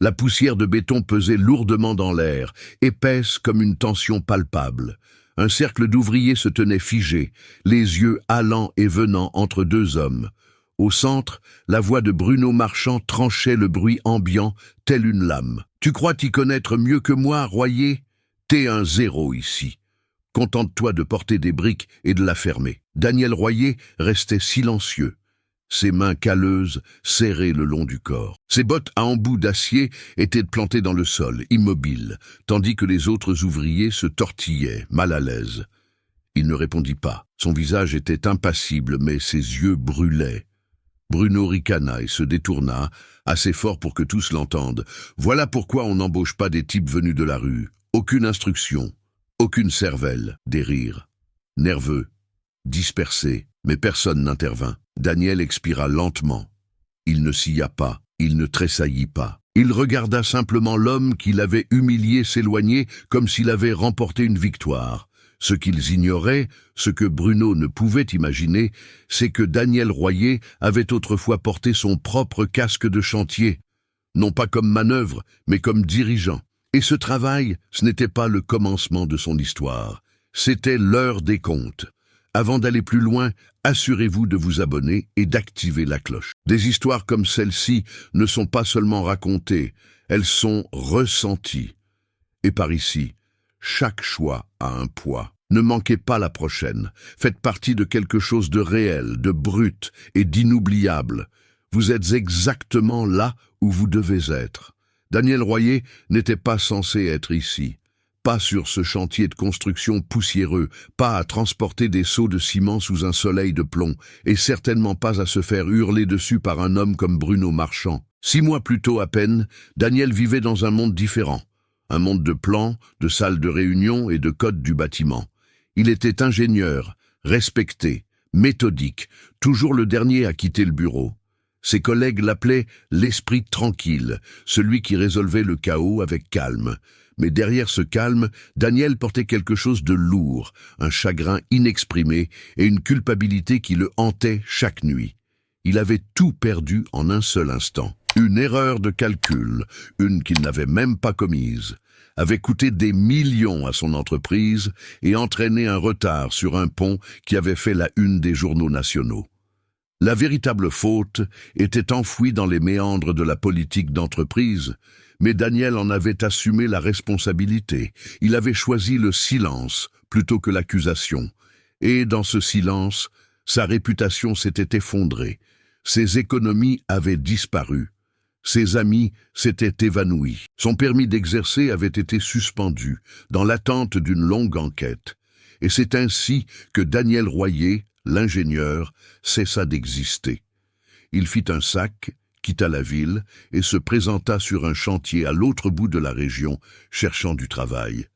La poussière de béton pesait lourdement dans l'air, épaisse comme une tension palpable. Un cercle d'ouvriers se tenait figé, les yeux allant et venant entre deux hommes. Au centre, la voix de Bruno Marchand tranchait le bruit ambiant, telle une lame. « Tu crois t'y connaître mieux que moi, Royer ? T'es un zéro ici. Contente-toi de porter des briques et de la fermer. » Daniel Royer restait silencieux, ses mains calleuses serrées le long du corps. Ses bottes à embouts d'acier étaient plantées dans le sol, immobiles, tandis que les autres ouvriers se tortillaient, mal à l'aise. Il ne répondit pas. Son visage était impassible, mais ses yeux brûlaient. Bruno ricana et se détourna, assez fort pour que tous l'entendent. Voilà pourquoi on n'embauche pas des types venus de la rue. Aucune instruction, aucune cervelle, des rires. Nerveux, dispersé, mais personne n'intervint. Daniel expira lentement. Il ne sia pas, il ne tressaillit pas. Il regarda simplement l'homme qui l'avait humilié s'éloigner comme s'il avait remporté une victoire. Ce qu'ils ignoraient, ce que Bruno ne pouvait imaginer, c'est que Daniel Royer avait autrefois porté son propre casque de chantier, non pas comme manœuvre, mais comme dirigeant. Et ce travail, ce n'était pas le commencement de son histoire, c'était l'heure des comptes. Avant d'aller plus loin, assurez-vous de vous abonner et d'activer la cloche. Des histoires comme celle-ci ne sont pas seulement racontées, elles sont ressenties. Et par ici, chaque choix a un poids. Ne manquez pas la prochaine. Faites partie de quelque chose de réel, de brut et d'inoubliable. Vous êtes exactement là où vous devez être. Daniel Royer n'était pas censé être ici. Pas sur ce chantier de construction poussiéreux, pas à transporter des seaux de ciment sous un soleil de plomb, et certainement pas à se faire hurler dessus par un homme comme Bruno Marchand. 6 mois plus tôt à peine, Daniel vivait dans un monde différent. Un monde de plans, de salles de réunion et de codes du bâtiment. Il était ingénieur, respecté, méthodique, toujours le dernier à quitter le bureau. Ses collègues l'appelaient l'esprit tranquille, celui qui résolvait le chaos avec calme. Mais derrière ce calme, Daniel portait quelque chose de lourd, un chagrin inexprimé et une culpabilité qui le hantait chaque nuit. Il avait tout perdu en un seul instant. Une erreur de calcul, une qu'il n'avait même pas commise, avait coûté des millions à son entreprise et entraîné un retard sur un pont qui avait fait la une des journaux nationaux. La véritable faute était enfouie dans les méandres de la politique d'entreprise, mais Daniel en avait assumé la responsabilité. Il avait choisi le silence plutôt que l'accusation. Et dans ce silence, sa réputation s'était effondrée. Ses économies avaient disparu. Ses amis s'étaient évanouis. Son permis d'exercer avait été suspendu, dans l'attente d'une longue enquête. Et c'est ainsi que Daniel Royer, l'ingénieur, cessa d'exister. Il fit un sac, quitta la ville et se présenta sur un chantier à l'autre bout de la région, cherchant du travail.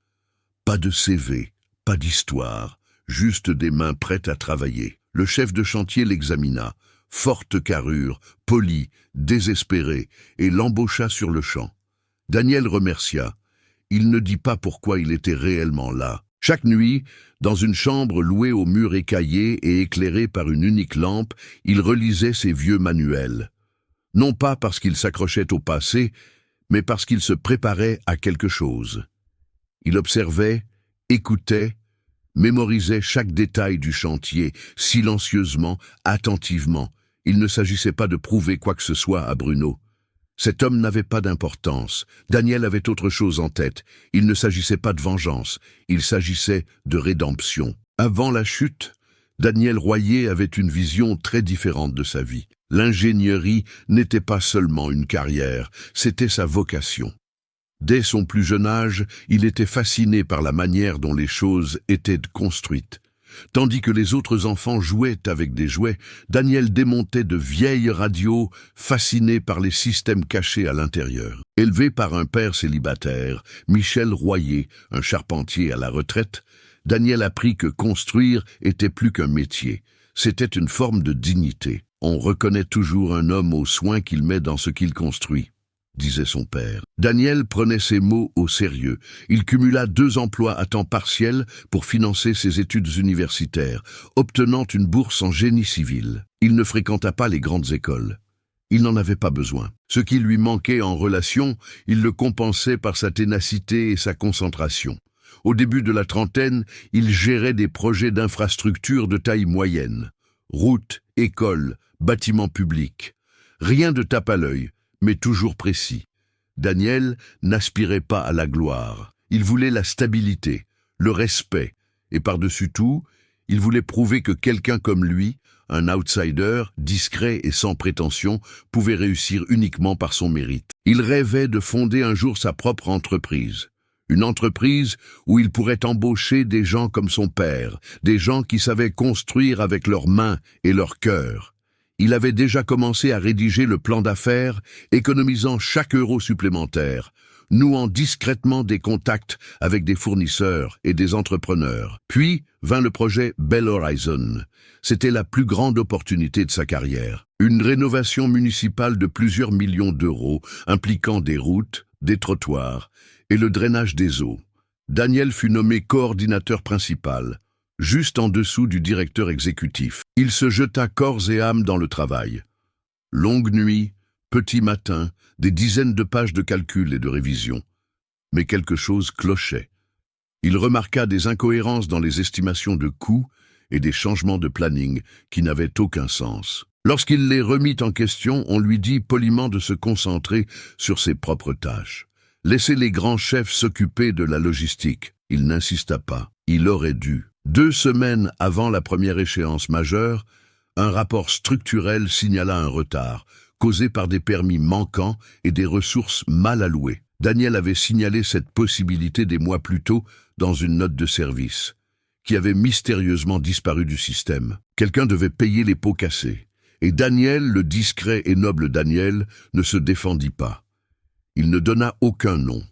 Pas de CV, pas d'histoire, juste des mains prêtes à travailler. Le chef de chantier l'examina, forte carrure, poli, désespéré, et l'embaucha sur le champ. Daniel remercia. Il ne dit pas pourquoi il était réellement là. Chaque nuit, dans une chambre louée aux murs écaillés et éclairée par une unique lampe, il relisait ses vieux manuels. Non pas parce qu'il s'accrochait au passé, mais parce qu'il se préparait à quelque chose. Il observait, écoutait, mémorisait chaque détail du chantier, silencieusement, attentivement. Il ne s'agissait pas de prouver quoi que ce soit à Bruno. Cet homme n'avait pas d'importance. Daniel avait autre chose en tête. Il ne s'agissait pas de vengeance, il s'agissait de rédemption. Avant la chute, Daniel Royer avait une vision très différente de sa vie. L'ingénierie n'était pas seulement une carrière, c'était sa vocation. Dès son plus jeune âge, il était fasciné par la manière dont les choses étaient construites. Tandis que les autres enfants jouaient avec des jouets, Daniel démontait de vieilles radios, fasciné par les systèmes cachés à l'intérieur. Élevé par un père célibataire, Michel Royer, un charpentier à la retraite, Daniel apprit que construire était plus qu'un métier. C'était une forme de dignité. On reconnaît toujours un homme aux soins qu'il met dans ce qu'il construit, disait son père. Daniel prenait ses mots au sérieux. Il cumula 2 emplois à temps partiel pour financer ses études universitaires, obtenant une bourse en génie civil. Il ne fréquenta pas les grandes écoles. Il n'en avait pas besoin. Ce qui lui manquait en relation, il le compensait par sa ténacité et sa concentration. Au début de la trentaine, il gérait des projets d'infrastructures de taille moyenne. Routes, écoles, bâtiments publics. Rien de tape à l'œil, mais toujours précis. Daniel n'aspirait pas à la gloire. Il voulait la stabilité, le respect, et par-dessus tout, il voulait prouver que quelqu'un comme lui, un outsider, discret et sans prétention, pouvait réussir uniquement par son mérite. Il rêvait de fonder un jour sa propre entreprise. Une entreprise où il pourrait embaucher des gens comme son père, des gens qui savaient construire avec leurs mains et leur cœur. Il avait déjà commencé à rédiger le plan d'affaires, économisant chaque euro supplémentaire, nouant discrètement des contacts avec des fournisseurs et des entrepreneurs. Puis vint le projet Bell Horizon. C'était la plus grande opportunité de sa carrière. Une rénovation municipale de plusieurs millions d'euros, impliquant des routes, des trottoirs et le drainage des eaux. Daniel fut nommé coordinateur principal, juste en dessous du directeur exécutif. Il se jeta corps et âme dans le travail. Longue nuit, petit matin, des dizaines de pages de calculs et de révisions. Mais quelque chose clochait. Il remarqua des incohérences dans les estimations de coûts et des changements de planning qui n'avaient aucun sens. Lorsqu'il les remit en question, on lui dit poliment de se concentrer sur ses propres tâches. Laisser les grands chefs s'occuper de la logistique. Il n'insista pas. Il aurait dû. 2 semaines avant la première échéance majeure, un rapport structurel signala un retard, causé par des permis manquants et des ressources mal allouées. Daniel avait signalé cette possibilité des mois plus tôt dans une note de service, qui avait mystérieusement disparu du système. Quelqu'un devait payer les pots cassés, et Daniel, le discret et noble Daniel, ne se défendit pas. Il ne donna aucun nom,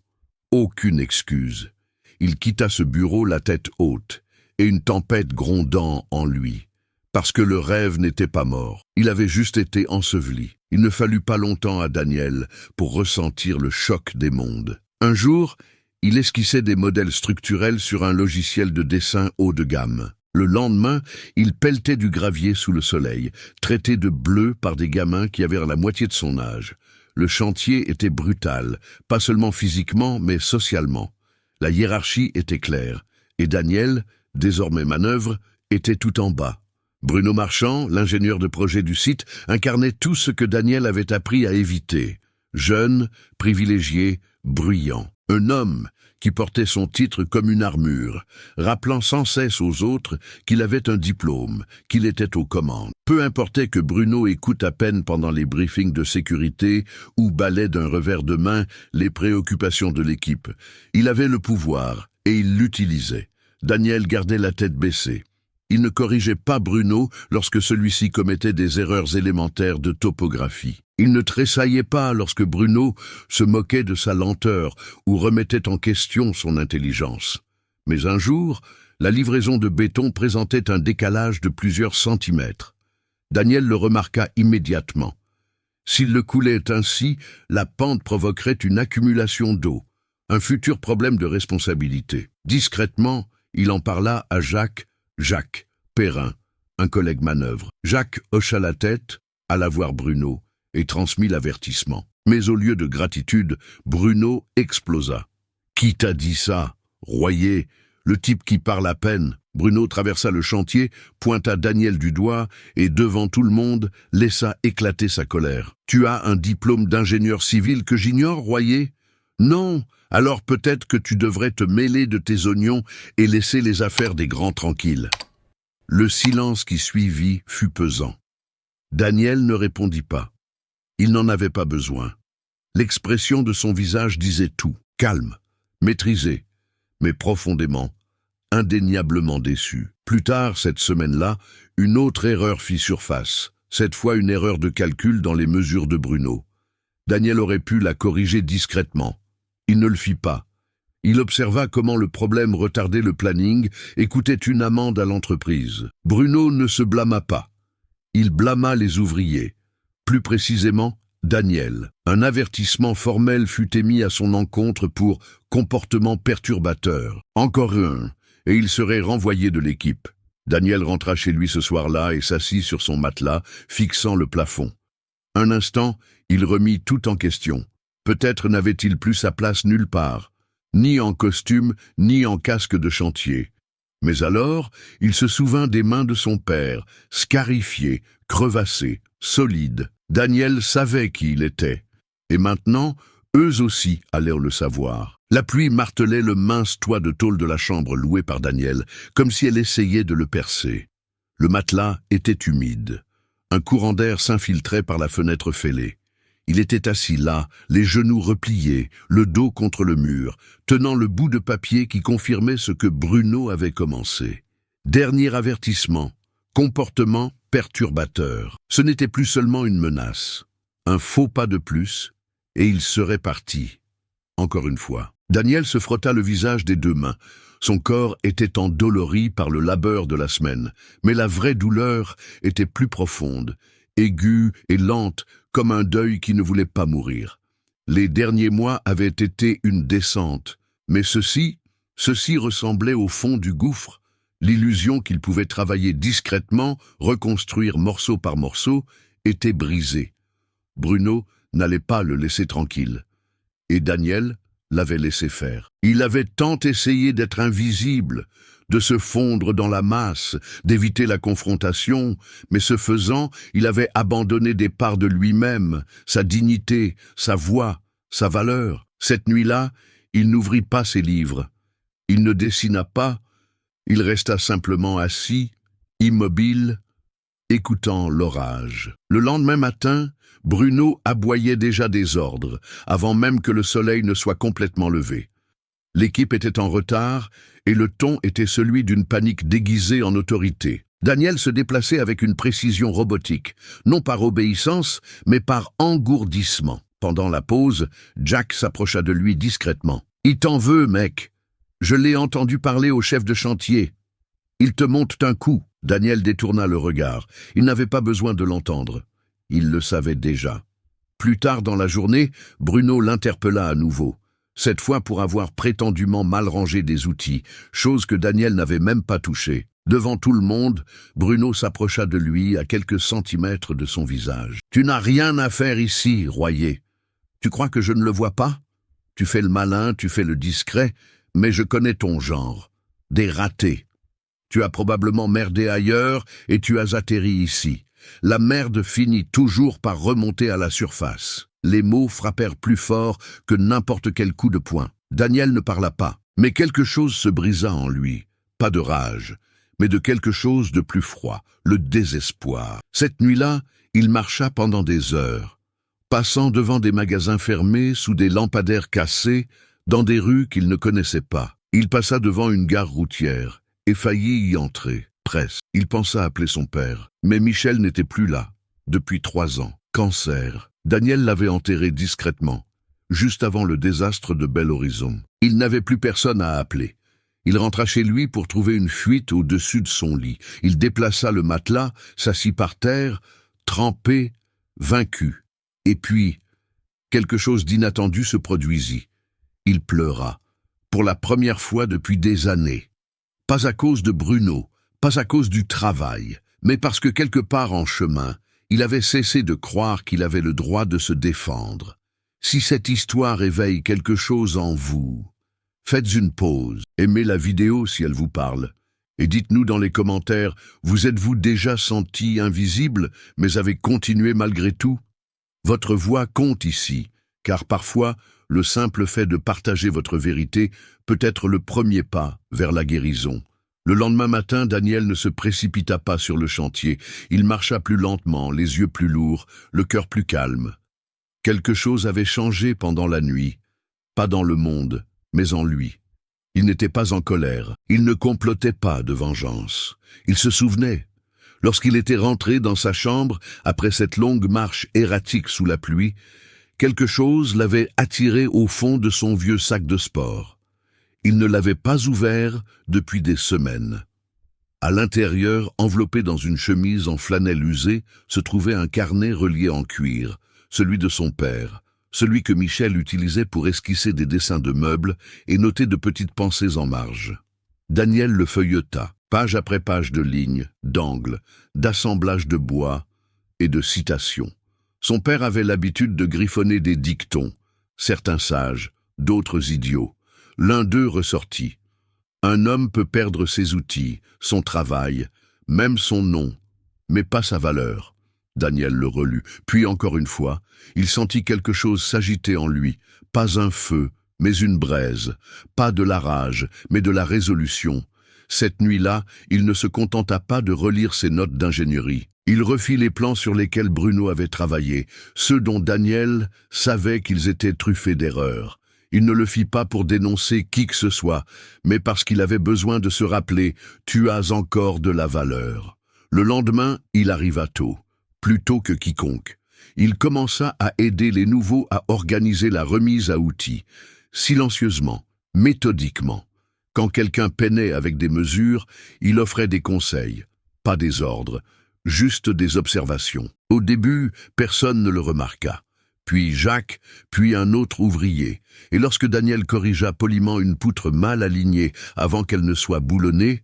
aucune excuse. Il quitta ce bureau la tête haute, et une tempête grondant en lui. Parce que le rêve n'était pas mort, il avait juste été enseveli. Il ne fallut pas longtemps à Daniel pour ressentir le choc des mondes. Un jour, il esquissait des modèles structurels sur un logiciel de dessin haut de gamme. Le lendemain, il pelletait du gravier sous le soleil, traité de bleu par des gamins qui avaient la moitié de son âge. Le chantier était brutal, pas seulement physiquement, mais socialement. La hiérarchie était claire, et Daniel, désormais manœuvre, était tout en bas. Bruno Marchand, l'ingénieur de projet du site, incarnait tout ce que Daniel avait appris à éviter. Jeune, privilégié, bruyant. Un homme qui portait son titre comme une armure, rappelant sans cesse aux autres qu'il avait un diplôme, qu'il était aux commandes. Peu importait que Bruno écoute à peine pendant les briefings de sécurité ou balaie d'un revers de main les préoccupations de l'équipe. Il avait le pouvoir et il l'utilisait. Daniel gardait la tête baissée. Il ne corrigeait pas Bruno lorsque celui-ci commettait des erreurs élémentaires de topographie. Il ne tressaillait pas lorsque Bruno se moquait de sa lenteur ou remettait en question son intelligence. Mais un jour, la livraison de béton présentait un décalage de plusieurs centimètres. Daniel le remarqua immédiatement. S'il le coulait ainsi, la pente provoquerait une accumulation d'eau, un futur problème de responsabilité. Discrètement, il en parla à Jacques Perrin, un collègue manœuvre. Jacques hocha la tête, alla voir Bruno, et transmit l'avertissement. Mais au lieu de gratitude, Bruno explosa. « Qui t'a dit ça, Royer, le type qui parle à peine ?» Bruno traversa le chantier, pointa Daniel du doigt, et devant tout le monde, laissa éclater sa colère. « Tu as un diplôme d'ingénieur civil que j'ignore, Royer ? Non, alors peut-être que tu devrais te mêler de tes oignons et laisser les affaires des grands tranquilles. » Le silence qui suivit fut pesant. Daniel ne répondit pas. Il n'en avait pas besoin. L'expression de son visage disait tout, calme, maîtrisé, mais profondément, indéniablement déçu. Plus tard, cette semaine-là, une autre erreur fit surface, cette fois une erreur de calcul dans les mesures de Bruno. Daniel aurait pu la corriger discrètement. Il ne le fit pas. Il observa comment le problème retardait le planning et coûtait une amende à l'entreprise. Bruno ne se blâma pas. Il blâma les ouvriers. Plus précisément, Daniel. Un avertissement formel fut émis à son encontre pour comportement perturbateur. Encore un, et il serait renvoyé de l'équipe. Daniel rentra chez lui ce soir-là et s'assit sur son matelas, fixant le plafond. Un instant, il remit tout en question. Peut-être n'avait-il plus sa place nulle part, ni en costume, ni en casque de chantier. Mais alors, il se souvint des mains de son père, scarifiées, crevassées, solides. Daniel savait qui il était. Et maintenant, eux aussi allèrent le savoir. La pluie martelait le mince toit de tôle de la chambre louée par Daniel, comme si elle essayait de le percer. Le matelas était humide. Un courant d'air s'infiltrait par la fenêtre fêlée. Il était assis là, les genoux repliés, le dos contre le mur, tenant le bout de papier qui confirmait ce que Bruno avait commencé. Dernier avertissement, comportement perturbateur. Ce n'était plus seulement une menace. Un faux pas de plus, et il serait parti. Encore une fois. Daniel se frotta le visage des deux mains. Son corps était endolori par le labeur de la semaine, mais la vraie douleur était plus profonde, aiguë et lente, comme un deuil qui ne voulait pas mourir. Les derniers mois avaient été une descente, mais ceci ressemblait au fond du gouffre, l'illusion qu'il pouvait travailler discrètement, reconstruire morceau par morceau, était brisée. Bruno n'allait pas le laisser tranquille. Et Daniel l'avait laissé faire. Il avait tant essayé d'être invisible, de se fondre dans la masse, d'éviter la confrontation, mais ce faisant, il avait abandonné des parts de lui-même, sa dignité, sa voix, sa valeur. Cette nuit-là, il n'ouvrit pas ses livres. Il ne dessina pas, il resta simplement assis, immobile, écoutant l'orage. Le lendemain matin, Bruno aboyait déjà des ordres, avant même que le soleil ne soit complètement levé. L'équipe était en retard, et le ton était celui d'une panique déguisée en autorité. Daniel se déplaçait avec une précision robotique, non par obéissance, mais par engourdissement. Pendant la pause, Jack s'approcha de lui discrètement. « Il t'en veut, mec. Je l'ai entendu parler au chef de chantier. Il te monte un coup. » Daniel détourna le regard. Il n'avait pas besoin de l'entendre. Il le savait déjà. Plus tard dans la journée, Bruno l'interpella à nouveau. Cette fois pour avoir prétendument mal rangé des outils, chose que Daniel n'avait même pas touchée. Devant tout le monde, Bruno s'approcha de lui à quelques centimètres de son visage. « Tu n'as rien à faire ici, Royer. Tu crois que je ne le vois pas? Tu fais le malin, tu fais le discret, mais je connais ton genre. Des ratés. Tu as probablement merdé ailleurs et tu as atterri ici. La merde finit toujours par remonter à la surface. » Les mots frappèrent plus fort que n'importe quel coup de poing. Daniel ne parla pas, mais quelque chose se brisa en lui. Pas de rage, mais de quelque chose de plus froid, le désespoir. Cette nuit-là, il marcha pendant des heures, passant devant des magasins fermés, sous des lampadaires cassés, dans des rues qu'il ne connaissait pas. Il passa devant une gare routière et faillit y entrer, presque. Il pensa appeler son père, mais Michel n'était plus là, depuis 3 ans. Cancer. Daniel l'avait enterré discrètement, juste avant le désastre de Bel Horizon. Il n'avait plus personne à appeler. Il rentra chez lui pour trouver une fuite au-dessus de son lit. Il déplaça le matelas, s'assit par terre, trempé, vaincu. Et puis, quelque chose d'inattendu se produisit. Il pleura, pour la première fois depuis des années. Pas à cause de Bruno, pas à cause du travail, mais parce que quelque part en chemin, il avait cessé de croire qu'il avait le droit de se défendre. Si cette histoire éveille quelque chose en vous, faites une pause, aimez la vidéo si elle vous parle, et dites-nous dans les commentaires, vous êtes-vous déjà senti invisible, mais avez continué malgré tout? Votre voix compte ici, car parfois, le simple fait de partager votre vérité peut être le premier pas vers la guérison. Le lendemain matin, Daniel ne se précipita pas sur le chantier. Il marcha plus lentement, les yeux plus lourds, le cœur plus calme. Quelque chose avait changé pendant la nuit, pas dans le monde, mais en lui. Il n'était pas en colère, il ne complotait pas de vengeance. Il se souvenait. Lorsqu'il était rentré dans sa chambre, après cette longue marche erratique sous la pluie, quelque chose l'avait attiré au fond de son vieux sac de sport. Il ne l'avait pas ouvert depuis des semaines. À l'intérieur, enveloppé dans une chemise en flanelle usée, se trouvait un carnet relié en cuir, celui de son père, celui que Michel utilisait pour esquisser des dessins de meubles et noter de petites pensées en marge. Daniel le feuilleta, page après page de lignes, d'angles, d'assemblages de bois et de citations. Son père avait l'habitude de griffonner des dictons, certains sages, d'autres idiots. L'un d'eux ressortit. Un homme peut perdre ses outils, son travail, même son nom, mais pas sa valeur. Daniel le relut, puis encore une fois, il sentit quelque chose s'agiter en lui, pas un feu, mais une braise, pas de la rage, mais de la résolution. Cette nuit-là, il ne se contenta pas de relire ses notes d'ingénierie. Il refit les plans sur lesquels Bruno avait travaillé, ceux dont Daniel savait qu'ils étaient truffés d'erreurs. Il ne le fit pas pour dénoncer qui que ce soit, mais parce qu'il avait besoin de se rappeler « Tu as encore de la valeur ». Le lendemain, il arriva tôt, plus tôt que quiconque. Il commença à aider les nouveaux à organiser la remise à outils, silencieusement, méthodiquement. Quand quelqu'un peinait avec des mesures, il offrait des conseils, pas des ordres, juste des observations. Au début, personne ne le remarqua. Puis Jacques, puis un autre ouvrier. Et lorsque Daniel corrigea poliment une poutre mal alignée avant qu'elle ne soit boulonnée,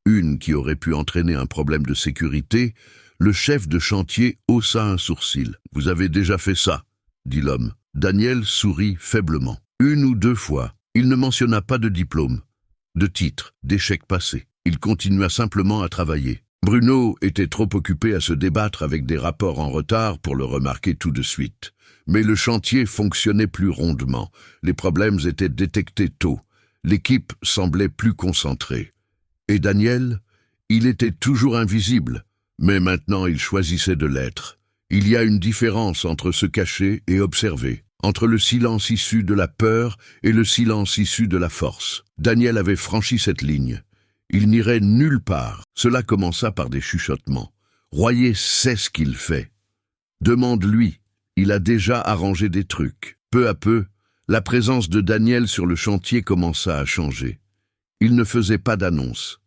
une qui aurait pu entraîner un problème de sécurité, le chef de chantier haussa un sourcil. « Vous avez déjà fait ça ?» dit l'homme. Daniel sourit faiblement. Une ou deux fois, il ne mentionna pas de diplôme, de titre, d'échec passé. Il continua simplement à travailler. Bruno était trop occupé à se débattre avec des rapports en retard pour le remarquer tout de suite. Mais le chantier fonctionnait plus rondement. Les problèmes étaient détectés tôt. L'équipe semblait plus concentrée. Et Daniel, il était toujours invisible, mais maintenant il choisissait de l'être. Il y a une différence entre se cacher et observer, entre le silence issu de la peur et le silence issu de la force. Daniel avait franchi cette ligne. Il n'irait nulle part. Cela commença par des chuchotements. Royer sait ce qu'il fait. Demande-lui, il a déjà arrangé des trucs. Peu à peu, la présence de Daniel sur le chantier commença à changer. Il ne faisait pas d'annonce.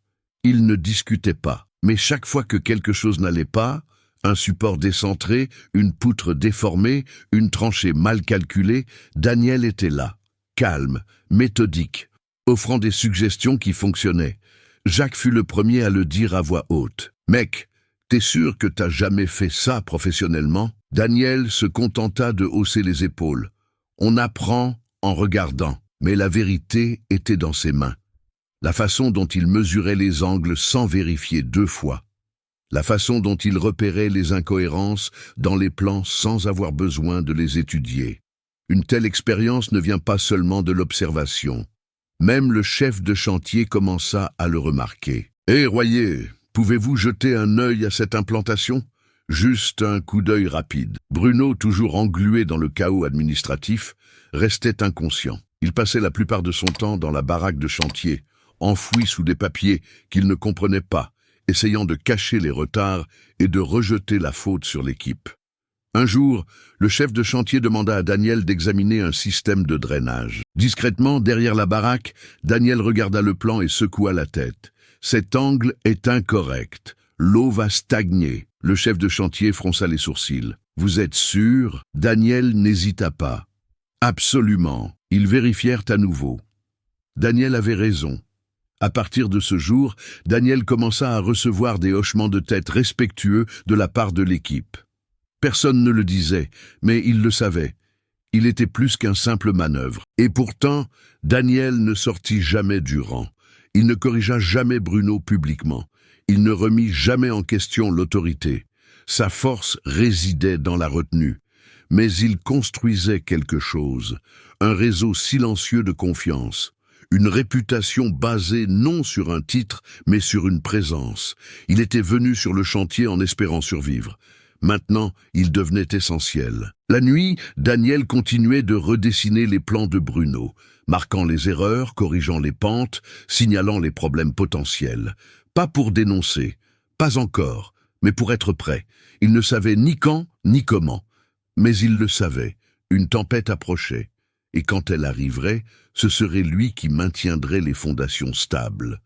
Il ne discutait pas. Mais chaque fois que quelque chose n'allait pas, un support décentré, une poutre déformée, une tranchée mal calculée, Daniel était là, calme, méthodique, offrant des suggestions qui fonctionnaient. Jacques fut le premier à le dire à voix haute. « Mec, t'es sûr que t'as jamais fait ça professionnellement ?» Daniel se contenta de hausser les épaules. On apprend en regardant, mais la vérité était dans ses mains. La façon dont il mesurait les angles sans vérifier deux fois. La façon dont il repérait les incohérences dans les plans sans avoir besoin de les étudier. Une telle expérience ne vient pas seulement de l'observation. Même le chef de chantier commença à le remarquer. « Hé, Royer, pouvez-vous jeter un œil à cette implantation ?» Juste un coup d'œil rapide. Bruno, toujours englué dans le chaos administratif, restait inconscient. Il passait la plupart de son temps dans la baraque de chantier, enfoui sous des papiers qu'il ne comprenait pas, essayant de cacher les retards et de rejeter la faute sur l'équipe. Un jour, le chef de chantier demanda à Daniel d'examiner un système de drainage. Discrètement, derrière la baraque, Daniel regarda le plan et secoua la tête. « Cet angle est incorrect. L'eau va stagner. » Le chef de chantier fronça les sourcils. « Vous êtes sûr ?» Daniel n'hésita pas. « Absolument. » Ils vérifièrent à nouveau. Daniel avait raison. À partir de ce jour, Daniel commença à recevoir des hochements de tête respectueux de la part de l'équipe. Personne ne le disait, mais il le savait. Il était plus qu'un simple manœuvre. Et pourtant, Daniel ne sortit jamais du rang. Il ne corrigea jamais Bruno publiquement. Il ne remit jamais en question l'autorité. Sa force résidait dans la retenue. Mais il construisait quelque chose, un réseau silencieux de confiance. Une réputation basée non sur un titre, mais sur une présence. Il était venu sur le chantier en espérant survivre. Maintenant, il devenait essentiel. La nuit, Daniel continuait de redessiner les plans de Bruno, marquant les erreurs, corrigeant les pentes, signalant les problèmes potentiels. Pas pour dénoncer, pas encore, mais pour être prêt. Il ne savait ni quand, ni comment. Mais il le savait, une tempête approchait. Et quand elle arriverait, ce serait lui qui maintiendrait les fondations stables.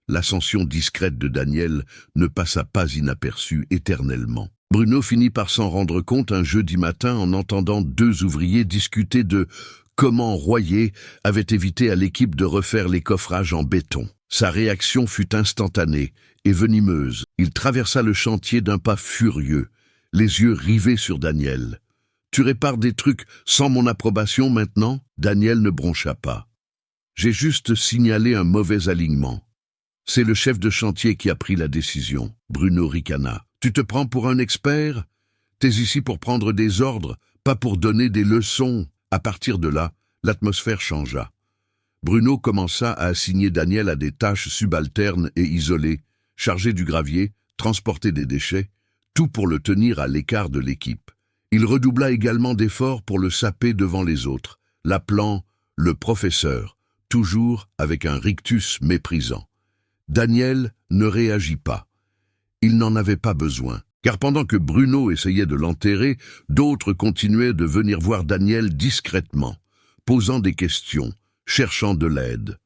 L'ascension discrète de Daniel ne passa pas inaperçue éternellement. Bruno finit par s'en rendre compte un jeudi matin en entendant deux ouvriers discuter de comment Royer avait évité à l'équipe de refaire les coffrages en béton. Sa réaction fut instantanée et venimeuse. Il traversa le chantier d'un pas furieux. les yeux rivés sur Daniel. « Tu répares des trucs sans mon approbation maintenant ?» Daniel ne broncha pas. « J'ai juste signalé un mauvais alignement. C'est le chef de chantier qui a pris la décision. » Bruno ricana. « Tu te prends pour un expert? T'es ici pour prendre des ordres, pas pour donner des leçons. » À partir de là, l'atmosphère changea. Bruno commença à assigner Daniel à des tâches subalternes et isolées, charger du gravier, transporter des déchets, tout pour le tenir à l'écart de l'équipe. Il redoubla également d'efforts pour le saper devant les autres, l'appelant « le professeur », toujours avec un rictus méprisant. Daniel ne réagit pas. Il n'en avait pas besoin, car pendant que Bruno essayait de l'enterrer, d'autres continuaient de venir voir Daniel discrètement, posant des questions, cherchant de l'aide.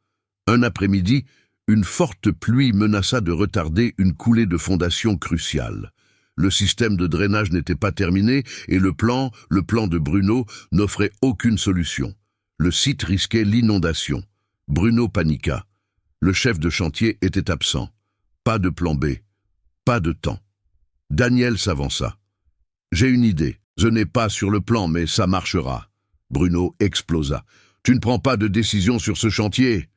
Un après-midi, une forte pluie menaça de retarder une coulée de fondation cruciale. Le système de drainage n'était pas terminé et le plan de Bruno, n'offrait aucune solution. Le site risquait l'inondation. Bruno paniqua. Le chef de chantier était absent. Pas de plan B. Pas de temps. Daniel s'avança. « J'ai une idée. Je n'ai pas sur le plan, mais ça marchera. » Bruno explosa. « Tu ne prends pas de décision sur ce chantier ?»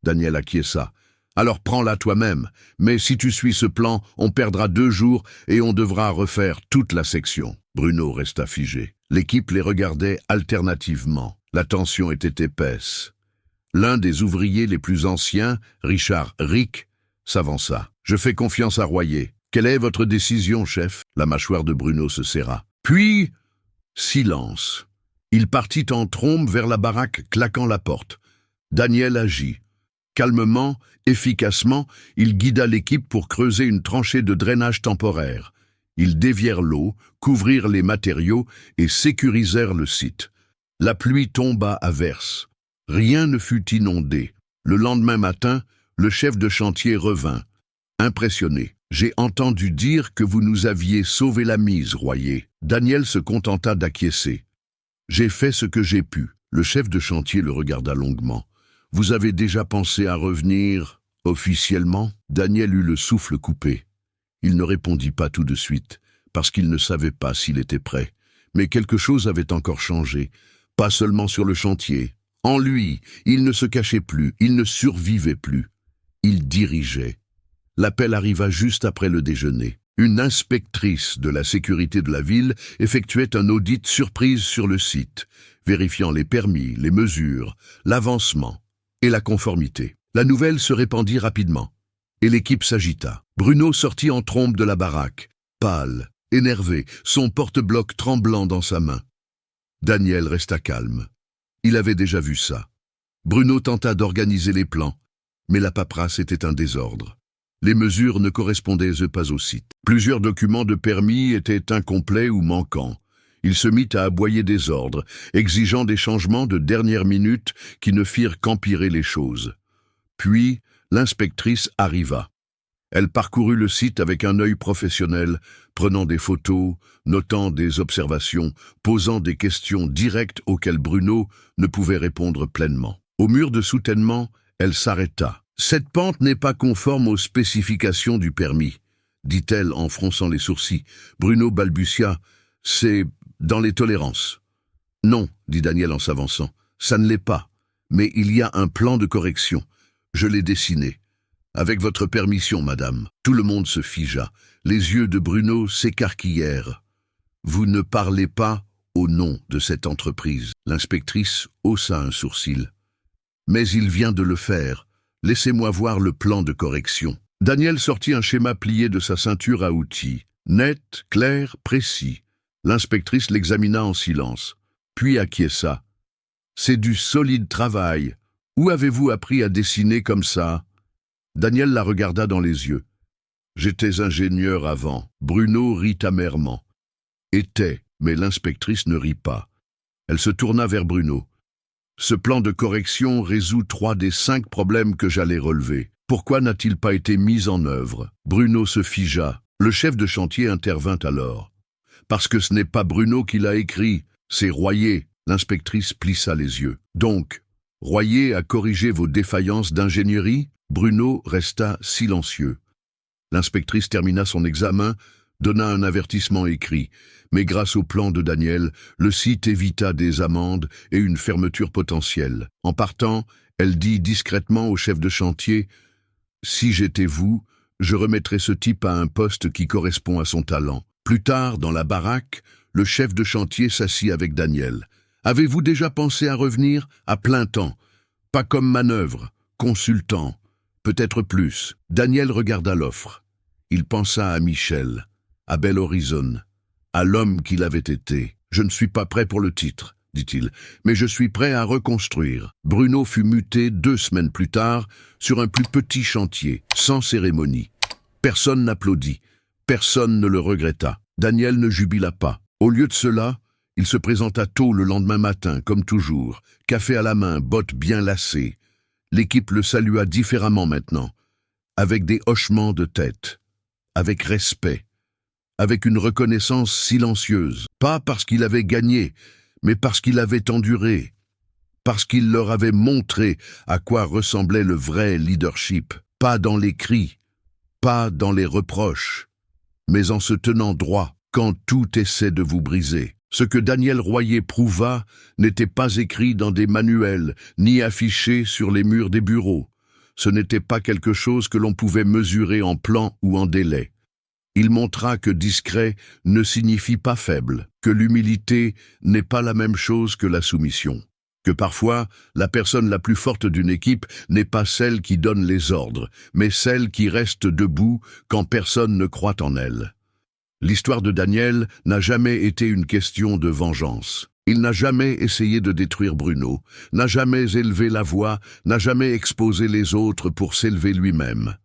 Daniel acquiesça. « Alors prends-la toi-même. Mais si tu suis ce plan, on perdra 2 jours et on devra refaire toute la section. » Bruno resta figé. L'équipe les regardait alternativement. La tension était épaisse. L'un des ouvriers les plus anciens, Richard Rick, s'avança. « Je fais confiance à Royer. Quelle est votre décision, chef ?» La mâchoire de Bruno se serra. Puis, silence. Il partit en trombe vers la baraque, claquant la porte. Daniel agit. Calmement, efficacement, il guida l'équipe pour creuser une tranchée de drainage temporaire. Ils dévièrent l'eau, couvrirent les matériaux et sécurisèrent le site. La pluie tomba à verse. Rien ne fut inondé. Le lendemain matin, le chef de chantier revint. Impressionné. « J'ai entendu dire que vous nous aviez sauvé la mise, Royer. » Daniel se contenta d'acquiescer. « J'ai fait ce que j'ai pu. » Le chef de chantier le regarda longuement. « Vous avez déjà pensé à revenir officiellement ?» Daniel eut le souffle coupé. Il ne répondit pas tout de suite, parce qu'il ne savait pas s'il était prêt. Mais quelque chose avait encore changé, pas seulement sur le chantier. En lui, il ne se cachait plus, il ne survivait plus. Il dirigeait. L'appel arriva juste après le déjeuner. Une inspectrice de la sécurité de la ville effectuait un audit surprise sur le site, vérifiant les permis, les mesures, l'avancement et la conformité. La nouvelle se répandit rapidement, et l'équipe s'agita. Bruno sortit en trombe de la baraque, pâle, énervé, son porte-bloc tremblant dans sa main. Daniel resta calme. Il avait déjà vu ça. Bruno tenta d'organiser les plans, mais la paperasse était un désordre. Les mesures ne correspondaient pas au site. Plusieurs documents de permis étaient incomplets ou manquants. Il se mit à aboyer des ordres, exigeant des changements de dernière minute qui ne firent qu'empirer les choses. Puis, l'inspectrice arriva. Elle parcourut le site avec un œil professionnel, prenant des photos, notant des observations, posant des questions directes auxquelles Bruno ne pouvait répondre pleinement. Au mur de soutènement, elle s'arrêta. « Cette pente n'est pas conforme aux spécifications du permis, » dit-elle en fronçant les sourcils. Bruno balbutia. « C'est dans les tolérances. »« Non, » dit Daniel en s'avançant, « ça ne l'est pas. Mais il y a un plan de correction. Je l'ai dessiné. Avec votre permission, madame. » Tout le monde se figea. Les yeux de Bruno s'écarquillèrent. « Vous ne parlez pas au nom de cette entreprise. » L'inspectrice haussa un sourcil. « Mais il vient de le faire. Laissez-moi voir le plan de correction. » Daniel sortit un schéma plié de sa ceinture à outils. Net, clair, précis. L'inspectrice l'examina en silence, puis acquiesça. « C'est du solide travail. Où avez-vous appris à dessiner comme ça ?» Daniel la regarda dans les yeux. « J'étais ingénieur avant. » Bruno rit amèrement. « Était, mais l'inspectrice ne rit pas. » Elle se tourna vers Bruno. « Ce plan de correction résout 3 des 5 problèmes que j'allais relever. Pourquoi n'a-t-il pas été mis en œuvre ?» Bruno se figea. Le chef de chantier intervint alors. « Parce que ce n'est pas Bruno qui l'a écrit, c'est Royer. » L'inspectrice plissa les yeux. « Donc, Royer a corrigé vos défaillances d'ingénierie ?» Bruno resta silencieux. L'inspectrice termina son examen, donna un avertissement écrit, mais grâce au plan de Daniel, le site évita des amendes et une fermeture potentielle. En partant, elle dit discrètement au chef de chantier « Si j'étais vous, je remettrais ce type à un poste qui correspond à son talent. » Plus tard, dans la baraque, le chef de chantier s'assit avec Daniel. « Avez-vous déjà pensé à revenir à plein temps? Pas comme manœuvre, consultant, peut-être plus. » Daniel regarda l'offre. Il pensa à Michel, à Bel Horizon, à l'homme qu'il avait été. « Je ne suis pas prêt pour le titre, dit-il, mais je suis prêt à reconstruire. » Bruno fut muté 2 semaines plus tard sur un plus petit chantier, sans cérémonie. Personne n'applaudit, personne ne le regretta. Daniel ne jubila pas. Au lieu de cela, il se présenta tôt le lendemain matin, comme toujours, café à la main, bottes bien lacées. L'équipe le salua différemment maintenant, avec des hochements de tête, avec respect, avec une reconnaissance silencieuse, pas parce qu'il avait gagné, mais parce qu'il avait enduré, parce qu'il leur avait montré à quoi ressemblait le vrai leadership, pas dans les cris, pas dans les reproches, mais en se tenant droit quand tout essaie de vous briser. Ce que Daniel Royer prouva n'était pas écrit dans des manuels, ni affiché sur les murs des bureaux. Ce n'était pas quelque chose que l'on pouvait mesurer en plan ou en délai. Il montra que discret ne signifie pas faible, que l'humilité n'est pas la même chose que la soumission, que parfois la personne la plus forte d'une équipe n'est pas celle qui donne les ordres, mais celle qui reste debout quand personne ne croit en elle. L'histoire de Daniel n'a jamais été une question de vengeance. Il n'a jamais essayé de détruire Bruno, n'a jamais élevé la voix, n'a jamais exposé les autres pour s'élever lui-même.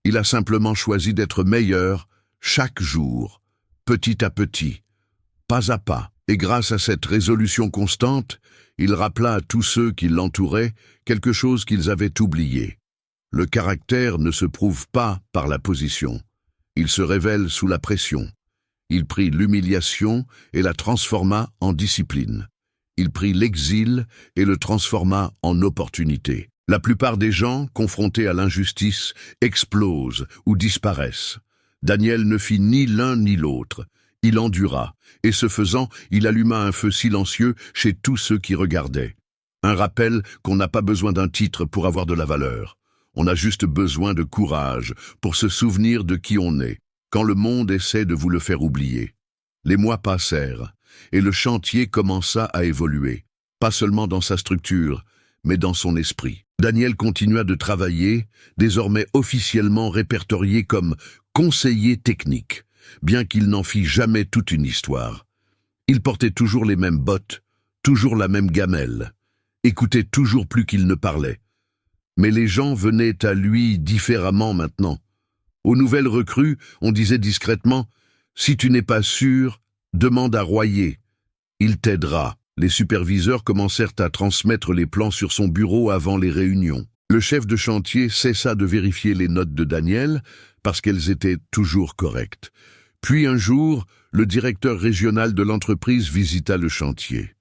Il a simplement choisi d'être meilleur chaque jour, petit à petit, pas à pas. Et grâce à cette résolution constante, il rappela à tous ceux qui l'entouraient quelque chose qu'ils avaient oublié. Le caractère ne se prouve pas par la position. Il se révèle sous la pression. Il prit l'humiliation et la transforma en discipline. Il prit l'exil et le transforma en opportunité. La plupart des gens, confrontés à l'injustice, explosent ou disparaissent. Daniel ne fit ni l'un ni l'autre. Il endura, et ce faisant, il alluma un feu silencieux chez tous ceux qui regardaient. Un rappel qu'on n'a pas besoin d'un titre pour avoir de la valeur. On a juste besoin de courage pour se souvenir de qui on est, quand le monde essaie de vous le faire oublier. Les mois passèrent, et le chantier commença à évoluer, pas seulement dans sa structure, mais dans son esprit. Daniel continua de travailler, désormais officiellement répertorié comme conseiller technique, bien qu'il n'en fît jamais toute une histoire. Il portait toujours les mêmes bottes, toujours la même gamelle, écoutait toujours plus qu'il ne parlait. Mais les gens venaient à lui différemment maintenant. Aux nouvelles recrues, on disait discrètement « Si tu n'es pas sûr, demande à Royer. Il t'aidera ». Les superviseurs commencèrent à transmettre les plans sur son bureau avant les réunions. Le chef de chantier cessa de vérifier les notes de Daniel parce qu'elles étaient toujours correctes. Puis un jour, le directeur régional de l'entreprise visita le chantier.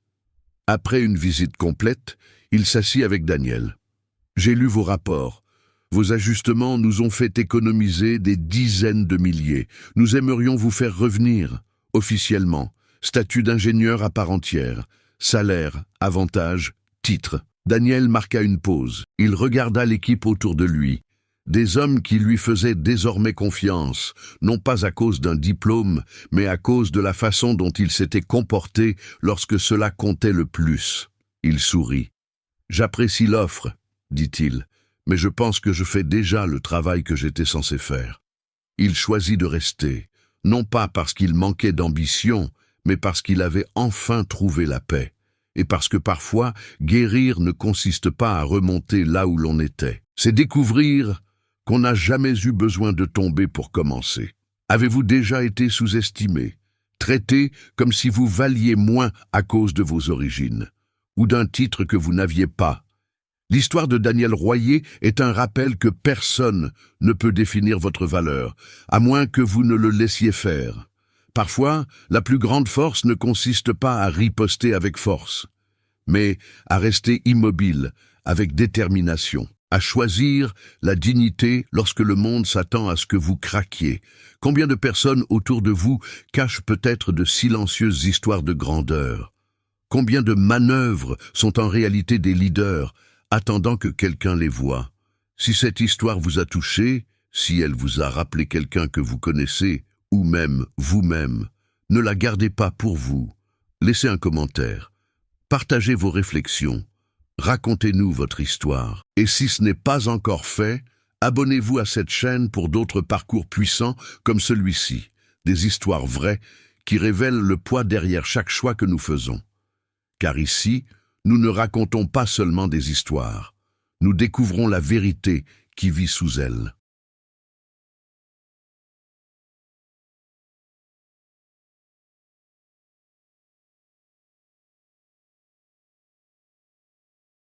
Après une visite complète, il s'assit avec Daniel. « J'ai lu vos rapports. Vos ajustements nous ont fait économiser des dizaines de milliers. Nous aimerions vous faire revenir, officiellement, statut d'ingénieur à part entière, salaire, avantages, titre. » Daniel marqua une pause. Il regarda l'équipe autour de lui. Des hommes qui lui faisaient désormais confiance, non pas à cause d'un diplôme, mais à cause de la façon dont il s'était comporté lorsque cela comptait le plus. Il sourit. « J'apprécie l'offre, dit-il, mais je pense que je fais déjà le travail que j'étais censé faire. » Il choisit de rester, non pas parce qu'il manquait d'ambition, mais parce qu'il avait enfin trouvé la paix, et parce que parfois, guérir ne consiste pas à remonter là où l'on était. C'est découvrir qu'on n'a jamais eu besoin de tomber pour commencer. Avez-vous déjà été sous-estimé, traité comme si vous valiez moins à cause de vos origines, ou d'un titre que vous n'aviez pas? L'histoire de Daniel Royer est un rappel que personne ne peut définir votre valeur, à moins que vous ne le laissiez faire. Parfois, la plus grande force ne consiste pas à riposter avec force, mais à rester immobile, avec détermination. À choisir la dignité lorsque le monde s'attend à ce que vous craquiez. Combien de personnes autour de vous cachent peut-être de silencieuses histoires de grandeur? Combien de manœuvres sont en réalité des leaders, attendant que quelqu'un les voie? Si cette histoire vous a touché, si elle vous a rappelé quelqu'un que vous connaissez, ou même vous-même, ne la gardez pas pour vous. Laissez un commentaire. Partagez vos réflexions. Racontez-nous votre histoire. Et si ce n'est pas encore fait, abonnez-vous à cette chaîne pour d'autres parcours puissants comme celui-ci. Des histoires vraies qui révèlent le poids derrière chaque choix que nous faisons. Car ici, nous ne racontons pas seulement des histoires. Nous découvrons la vérité qui vit sous elles.